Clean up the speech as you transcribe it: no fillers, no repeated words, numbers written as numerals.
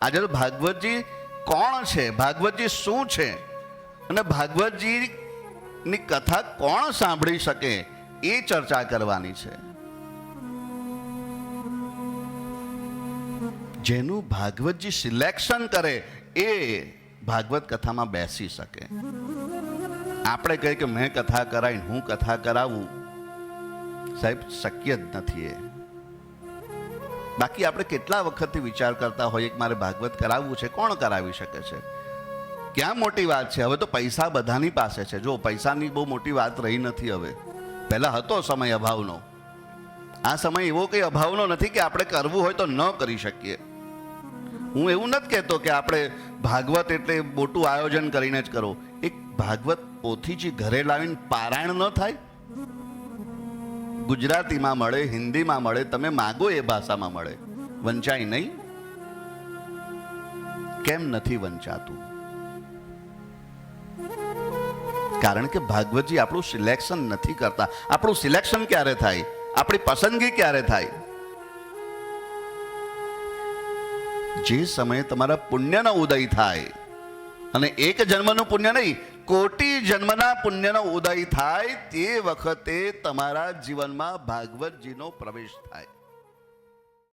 આજે તો ભાગવતજી કોણ છે, ભાગવતજી શું છે અને ભાગવતજીની કથા કોણ સાંભળી શકે એ ચર્ચા કરવાની છે. જેનું ભાગવતજી સિલેક્શન કરે એ ભાગવત કથામાં બેસી શકે. આપણે કહીએ કે મેં કથા કરાવી, હું કથા કરાવું, સાહેબ શક્ય જ નથી એ. બાકી આપણે કેટલા વખતથી વિચાર કરતા હોઈએ કે મારે ભાગવત કરાવવું છે, કોણ કરાવી શકે છે? ક્યાં મોટી વાત છે? હવે તો પૈસા બધાની પાસે છે. જો પૈસાની બહુ મોટી વાત રહી નથી હવે. પહેલા હતો સમય અભાવનો. આ સમય એવો કંઈ અભાવનો નથી કે આપણે કરવું હોય તો ન કરી શકીએ. હું એવું નથી કહેતો કે આપણે ભાગવત એટલે મોટું આયોજન કરીને જ કરો. એક ભાગવત પોથીજી ઘરે લાવીને પારાયણ ન થાય? ગુજરાતીમાં મળે, હિન્દીમાં મળે, તમે માગો એ ભાષામાં મળે. વંચાય નહીં? કેમ નથી વંચાતું? કારણ કે ભાગવતજી આપણું સિલેક્શન નથી કરતા. આપણું સિલેક્શન ક્યારે થાય? આપણી પસંદગી ક્યારે થાય? જે સમયે તમારા પુણ્યનો ઉદય થાય, અને એક જન્મનું પુણ્ય નહીં, કોટી જન્મના પુણ્યનો ઉદય થાય, તે વખતે તમારા જીવનમાં ભાગવતજીનો પ્રવેશ થાય.